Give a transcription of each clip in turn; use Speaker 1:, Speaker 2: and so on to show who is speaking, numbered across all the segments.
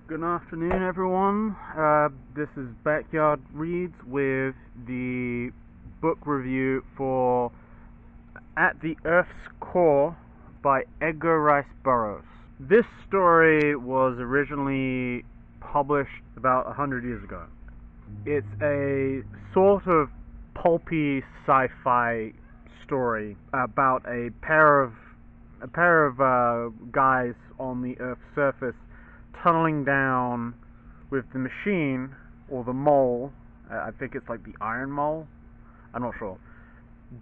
Speaker 1: Good afternoon, everyone. This is Backyard Reads with the book review for At the Earth's Core by Edgar Rice Burroughs. This story was originally published about 100 years ago. It's a sort of pulpy sci-fi story about a pair of guys on the Earth's surface tunneling down with the machine, or the mole, I think it's like the iron mole, I'm not sure,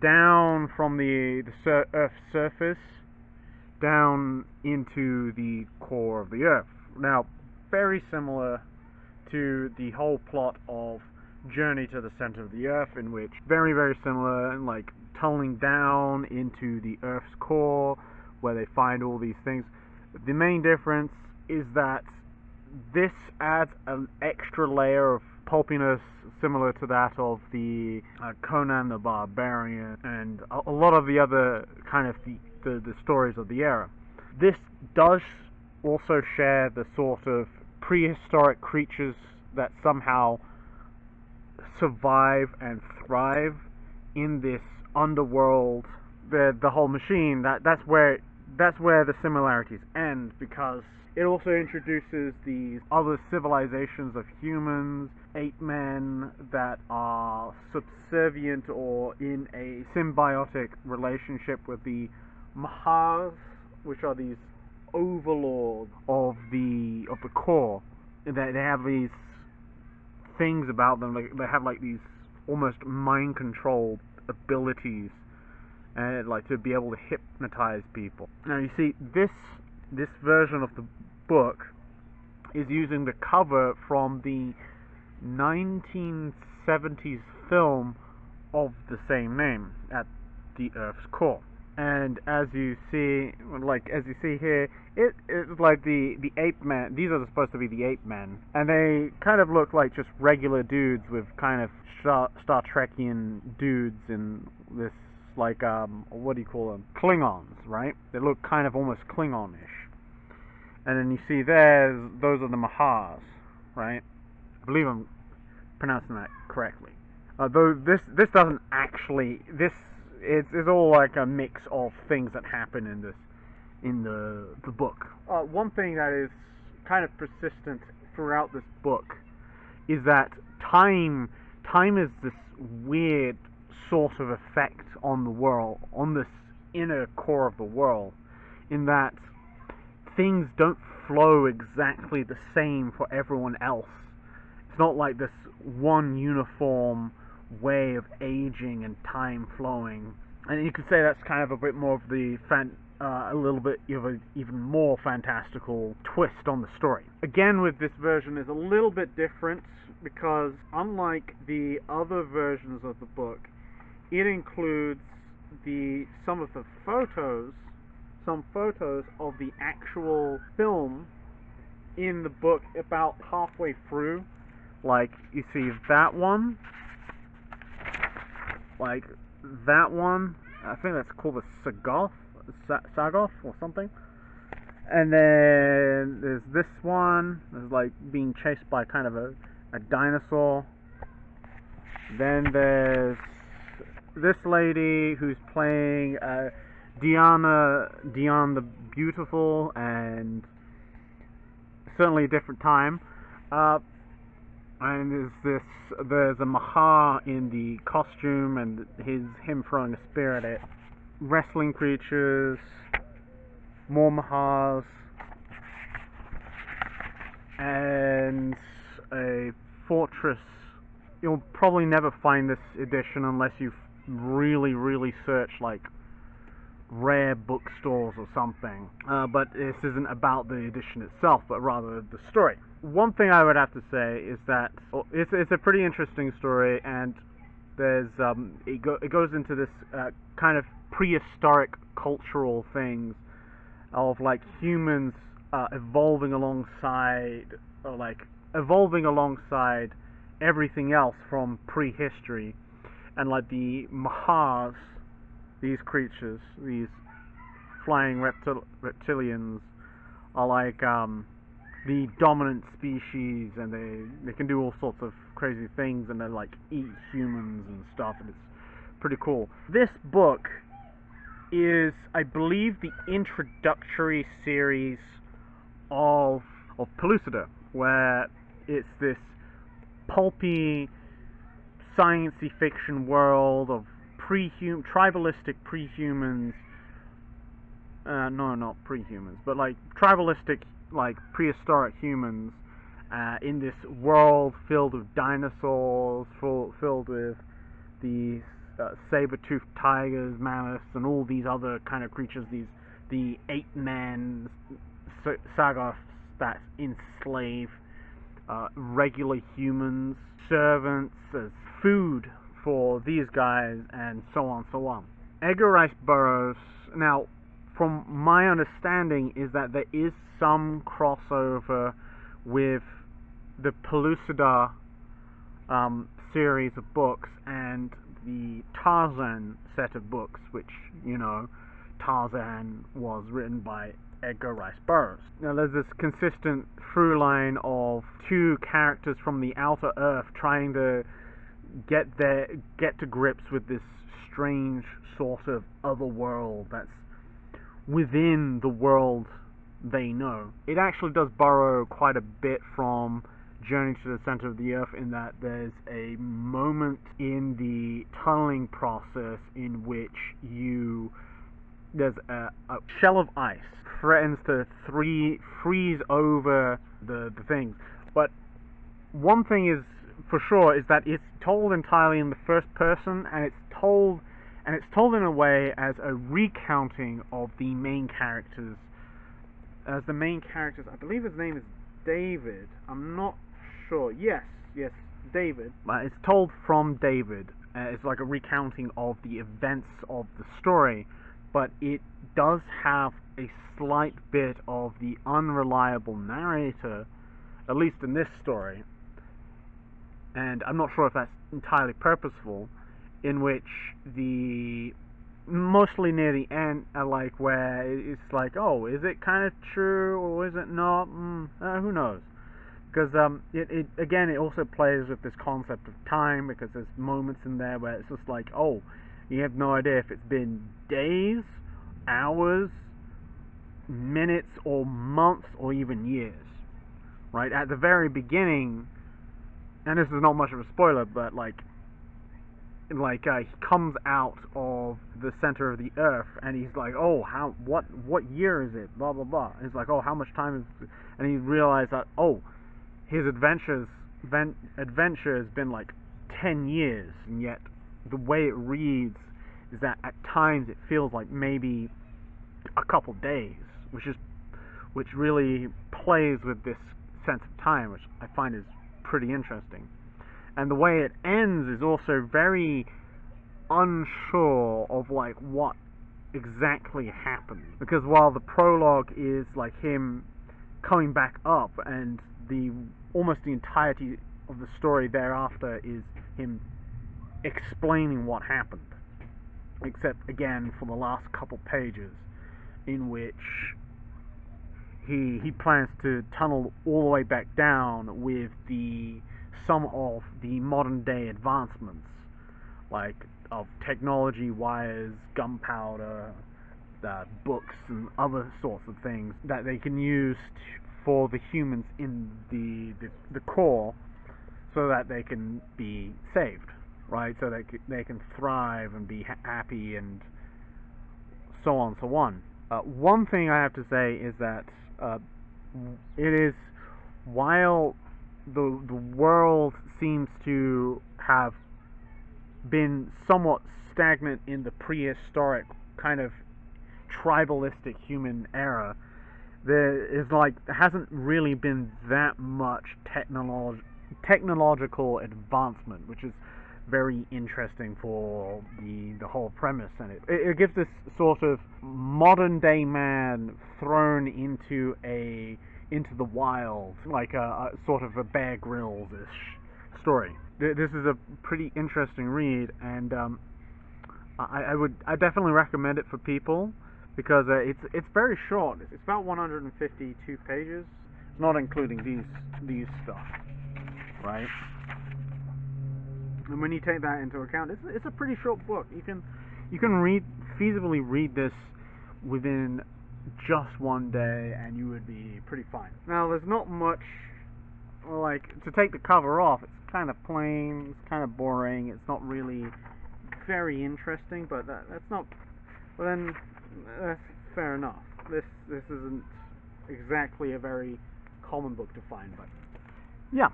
Speaker 1: down from the Earth's surface, down into the core of the Earth. Now, very similar to the whole plot of Journey to the Center of the Earth, in which, very similar, like tunneling down into the Earth's core, where they find all these things. The main difference is that this adds an extra layer of pulpiness similar to that of the Conan the Barbarian and a lot of the other kind of the stories of the era. This does also share the sort of prehistoric creatures that somehow survive and thrive in this underworld. The whole machine, that's where the similarities end, because it also introduces these other civilizations of humans, apemen, that are subservient or in a symbiotic relationship with the Mahars, which are these overlords of the core. They have these things about them. They have like these almost mind control abilities, and like to be able to hypnotize people. Now you see, this version of the book is using the cover from the 1970s film of the same name, At the Earth's Core. And as you see here, it's like the apemen. These are supposed to be the apemen, and they kind of look like just regular dudes with kind of Star Trekian dudes in this, like what do you call them? Klingons, right? They look kind of almost Klingon-ish. And then you see those are the Mahars, right? I believe I'm pronouncing that correctly. Though this doesn't actually, it's all like a mix of things that happen in the book. One thing that is kind of persistent throughout this book is that time is this weird sort of effect on the world, on this inner core of the world, in that things don't flow exactly the same for everyone else. It's not like this one uniform way of aging and time flowing. And you could say that's kind of a bit more of the a little bit of an even more fantastical twist on the story. Again, with this version is a little bit different, because unlike the other versions of the book, it includes some photos of the actual film in the book about halfway through. Like, you see that one, I think that's called a Sagoth or something. And then there's this one, there's like being chased by kind of a dinosaur. Then there's this lady who's playing Diane the Beautiful, and certainly a different time. And there's a Mahar in the costume, and him throwing a spear at it. Wrestling creatures, more Mahars, and a fortress. You'll probably never find this edition unless you really search like rare bookstores or something. But this isn't about the edition itself, but rather the story. One thing I would have to say is that it's a pretty interesting story, and there's it goes into this kind of prehistoric cultural things of like humans evolving alongside everything else from prehistory, and like the Mahars, these creatures, these flying reptilians, are like the dominant species, and they can do all sorts of crazy things, and they like eat humans and stuff, and it's pretty cool. This book is, I believe, the introductory series of Pellucidar, where it's this pulpy science-y fiction world of tribalistic prehumans. No, not prehumans, but like tribalistic, like prehistoric humans, in this world filled with dinosaurs, filled with these saber-toothed tigers, mammoths, and all these other kind of creatures. The apemen sagas that enslave regular humans, servants, as food for these guys, and so on, so on. Edgar Rice Burroughs, now, from my understanding, is that there is some crossover with the Pellucidar series of books and the Tarzan set of books, which, you know, Tarzan was written by Edgar Rice Burroughs. Now, there's this consistent through line of two characters from the outer earth trying to get to grips with this strange sort of other world that's within the world they know. It actually does borrow quite a bit from Journey to the Center of the Earth, in that there's a moment in the tunneling process in which there's a shell of ice threatens to freeze over the things. But one thing is for sure is that it's told entirely in the first person, and it's told in a way as a recounting of the main characters. As the main characters, I believe his name is David. I'm not sure. Yes, David. But it's told from David. It's like a recounting of the events of the story, but it does have a slight bit of the unreliable narrator, at least in this story. And I'm not sure if that's entirely purposeful, in which mostly near the end, like where it's like, oh, is it kind of true or is it not? Who knows? Because it also plays with this concept of time, because there's moments in there where it's just like, oh, you have no idea if it's been days, hours, minutes, or months, or even years. Right at the very beginning, and this is not much of a spoiler, but he comes out of the center of the earth, and he's like, oh, what year is it, blah blah blah, and he's like, oh, how much time is, and he realized that, oh, his adventure has been like 10 years, and yet the way it reads is that at times it feels like maybe a couple days, which really plays with this sense of time, which I find is pretty interesting. And the way it ends is also very unsure of like what exactly happened, because while the prologue is like him coming back up, and almost the entirety of the story thereafter is him explaining what happened, except again for the last couple pages, in which he plans to tunnel all the way back down with some of the modern day advancements, like of technology, wires, gunpowder, books, and other sorts of things that they can use for the humans in the core, so that they can be saved, right? So they can thrive and be happy, and so on, so on. One thing I have to say is that it is, while the world seems to have been somewhat stagnant in the prehistoric kind of tribalistic human era, there hasn't really been that much technological advancement, which is very interesting for the whole premise. And it gives this sort of modern day man thrown into the wild, like a sort of a Bear Grylls-ish story. This is a pretty interesting read, and I definitely recommend it for people, because it's very short. It's about 152 pages, not including these stuff, right? And when you take that into account, it's a pretty short book. You can feasibly read this within just one day, and you would be pretty fine. Now, there's not much, like, to take the cover off. It's kind of plain. It's kind of boring. It's not really very interesting, but that's not. Well, then that's fair enough. This isn't exactly a very common book to find, but yeah.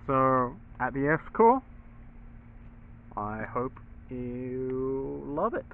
Speaker 1: So at the F core, I hope you love it.